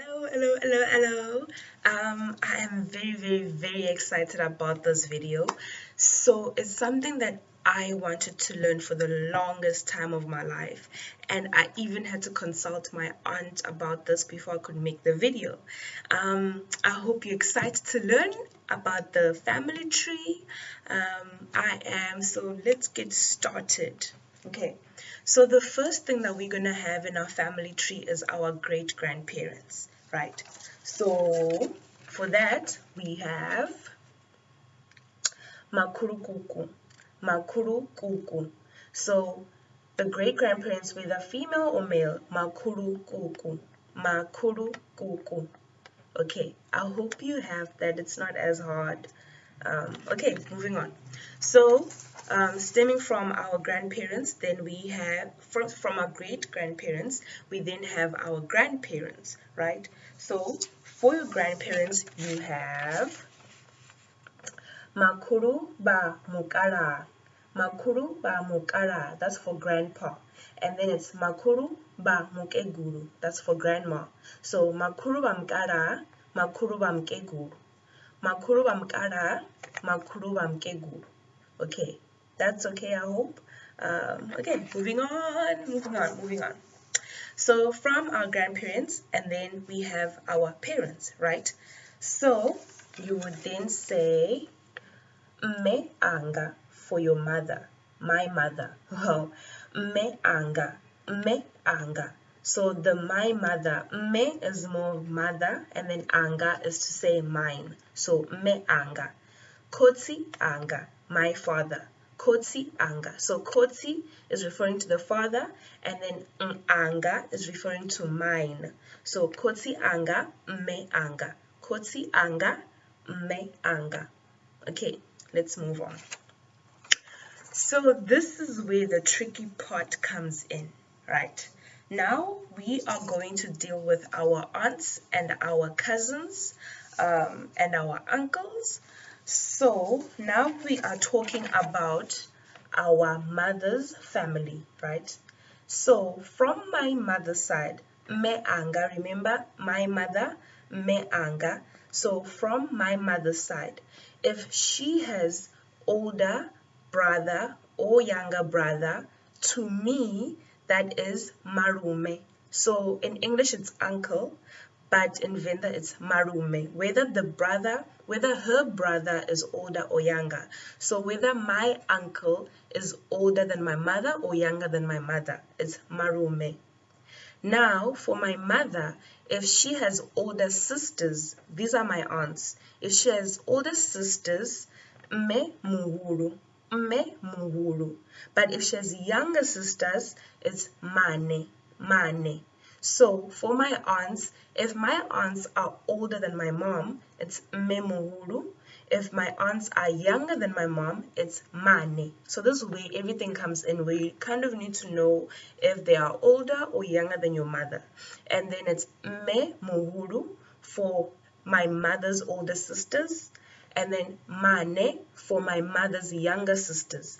Hello. I am very excited about this video. So it's something that I wanted to learn for the longest time of my life, and I even had to consult my aunt about this before I could make the video. I hope you're excited to learn about the family tree. I am, so let's get started. Okay, so the first thing that we're going to have in our family tree is our great grandparents, right? So for that, we have Makuru Kuku. Makuru Kuku. So the great grandparents, whether female or male, Makuru Kuku. Makuru Kuku. Okay, I hope you have that. It's not as hard. Okay, moving on. So, stemming from our grandparents, then we have, from our great grandparents, we then have our grandparents, right? So, for your grandparents, you have Makuru ba Mukara. Makuru ba Mukara, that's for grandpa. And then it's Makuru ba Mukeguru, that's for grandma. So, Makuru ba Mukara, Makuru ba Mukeguru. Makuru ba Mukara, Makuru ba Mukeguru. Okay, that's okay, I hope. Okay, moving on. So, from our grandparents, and then we have our parents, right? So, you would then say, me anga for your mother, my mother. Oh, me anga. So the my mother, me is more mother, and then anga is to say mine. So me anga. Kotsi anga, my father. Kotsi anga. So kotsi is referring to the father, and then anga is referring to mine. So kotsi anga, me anga. Kotsi anga, me anga. Okay, let's move on. So this is where the tricky part comes in, right? Now we are going to deal with our aunts and our cousins and our uncles. So now we are talking about our mother's family, right? So from my mother's side, me anga, remember my mother, me anga. So from my mother's side, if she has older brother or younger brother, to me that is marume. So in English it's uncle, but in Venda it's marume. Whether her brother is older or younger. So whether my uncle is older than my mother or younger than my mother, it's marume. Now, for my mother, if she has older sisters, these are my aunts. If she has older sisters, me muhuru, me muhuru. But if she has younger sisters, it's mane. So for my aunts, if my aunts are older than my mom, it's me muhuru. If my aunts are younger than my mom, it's mane. So this is where everything comes in, where you kind of need to know if they are older or younger than your mother. And then it's me muhuru for my mother's older sisters, and then mane for my mother's younger sisters.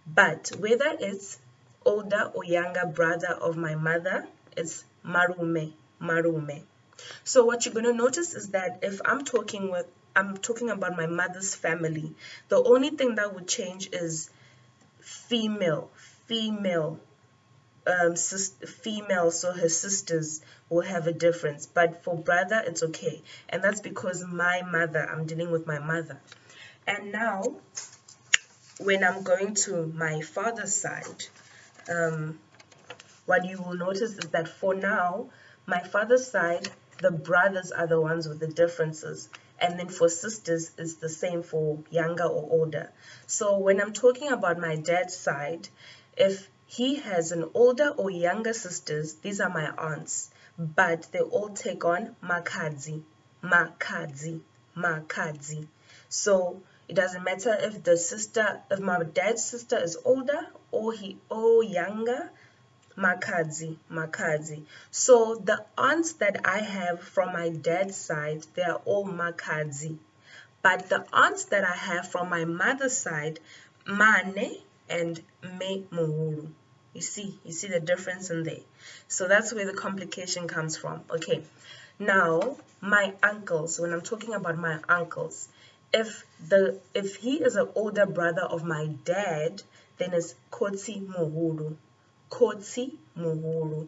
But whether it's older or younger brother of my mother, it's marume. So what you're going to notice is that if I'm talking about my mother's family, the only thing that would change is female, so her sisters will have a difference. But for brother, it's okay. And that's because I'm dealing with my mother. And now, when I'm going to my father's side, what you will notice is that for now, my father's side, the brothers are the ones with the differences. And then for sisters, it's the same for younger or older. So when I'm talking about my dad's side, if he has an older or younger sisters, these are my aunts. But they all take on makadzi. So it doesn't matter if my dad's sister is older or younger, makadzi. So the aunts that I have from my dad's side, they are all makadzi. But the aunts that I have from my mother's side, mane and me muhuru. You see the difference in there. So that's where the complication comes from. Okay. Now, my uncles, when I'm talking about my uncles, if he is an older brother of my dad, then it's Kotsi Muhuru. Kotsi Muhuru.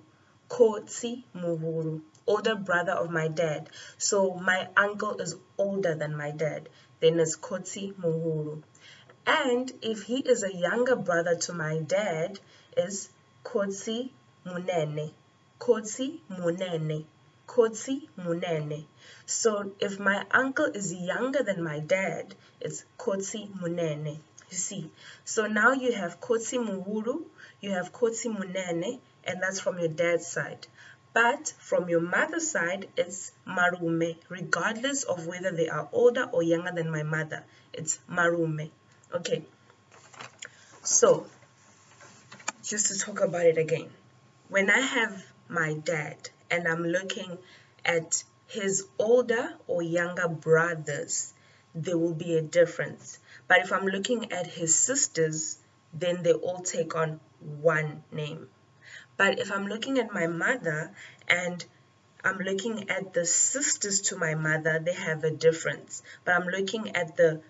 Kotsi Muhuru. Older brother of my dad. So my uncle is older than my dad. Then it's Kotsi Muhuru. And if he is a younger brother to my dad, is Kotsi Munene. Kotsi Munene. Kotsi Munene. So if my uncle is younger than my dad, it's Kotsi Munene. You see, so now you have Kotsi Muhuru, you have Kotsi Munene, and that's from your dad's side. But from your mother's side, it's Marume, regardless of whether they are older or younger than my mother. It's Marume. Okay, so just to talk about it again, when I have my dad and I'm looking at his older or younger brothers, there will be a difference. But if I'm looking at his sisters, then they all take on one name. But if I'm looking at my mother and I'm looking at the sisters to my mother, they have a difference. But I'm looking at the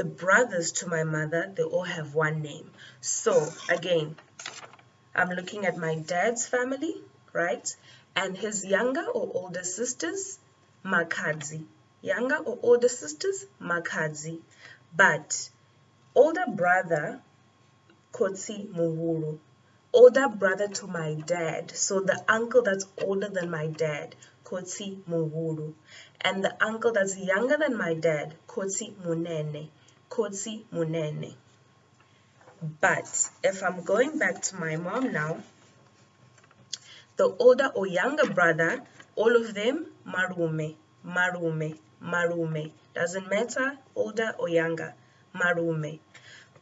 brothers to my mother, they all have one name. So again, I'm looking at my dad's family, right? And his younger or older sisters, Makadzi. Younger or older sisters, Makadzi. But older brother, Kotsi Muhuru. Older brother to my dad. So the uncle that's older than my dad, Kotsi Muhuru. And the uncle that's younger than my dad, Kotsi Munene. Kotsi Munene. But if I'm going back to my mom now, the older or younger brother, all of them, Marume, Marume, Marume. Doesn't matter, older or younger, Marume.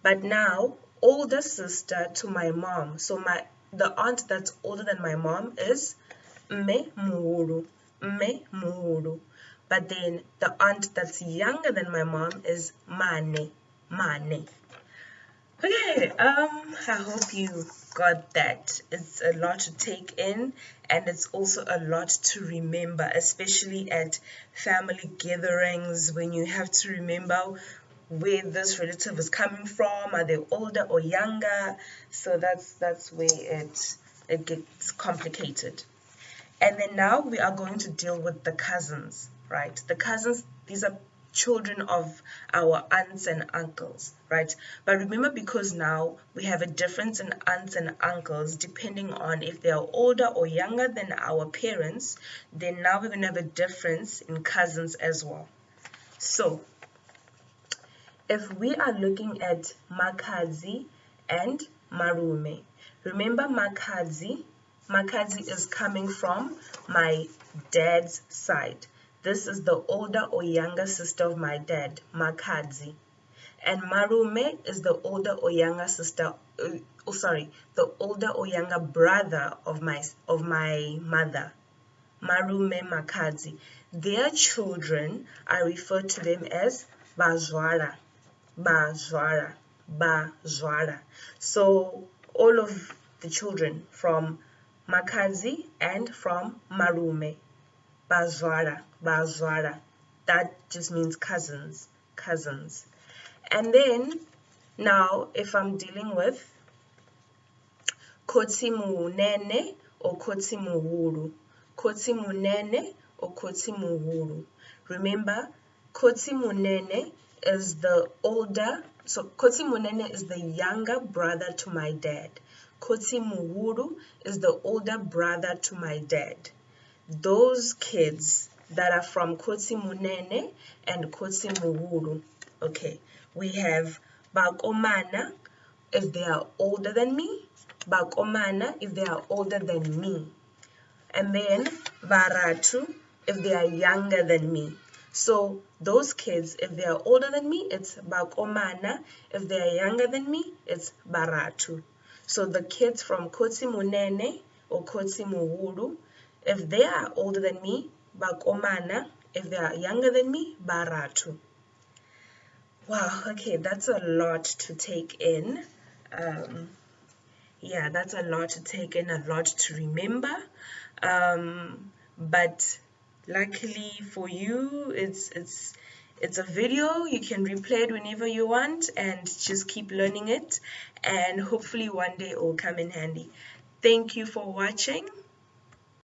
But now, older sister to my mom. So the aunt that's older than my mom is Me Muhuru, Me Muhuru. But then the aunt that's younger than my mom is Mane, Mane. Okay, I hope you got that. It's a lot to take in, and it's also a lot to remember, especially at family gatherings when you have to remember where this relative is coming from. Are they older or younger? So that's where it gets complicated. And then now we are going to deal with the cousins, right? The cousins, these are children of our aunts and uncles, right? But remember, because now we have a difference in aunts and uncles depending on if they are older or younger than our parents, then now we're going to have a difference in cousins as well. So if we are looking at Makadzi and Marume, remember Makadzi is coming from my dad's side. This is the older or younger sister of my dad, Makadzi. And Marume is the older or younger sister, the older or younger brother of my mother, Marume Makadzi. Their children, I refer to them as Bazwara, Bazwara, Bazwara. So all of the children from Makadzi and from Marume, Bazwara, Bazwara. That just means cousins, cousins. And then now if I'm dealing with Kotsi Munene or Kotsi Muhuru, Kotsi Munene or Kotsi Muhuru. Remember, Kotsi Munene is the older, so Kotsi Munene is the younger brother to my dad. Kotsi Muhuru is the older brother to my dad. Those kids that are from Kotsi Munene and Kotsi Muhuru, okay, we have Bakomana if they are older than me, Bakomana if they are older than me, and then Baratu if they are younger than me. So those kids, if they are older than me, it's Bakomana. If they are younger than me, it's Baratu. So the kids from Kotsi Munene or Kotsi Muhuru, if they are older than me, Bakomana. If they are younger than me, Baratu. Wow, okay, that's a lot to take in. Yeah, that's a lot to take in, a lot to remember. But luckily for you, it's a video. You can replay it whenever you want and just keep learning it, and hopefully one day it will come in handy. Thank you for watching.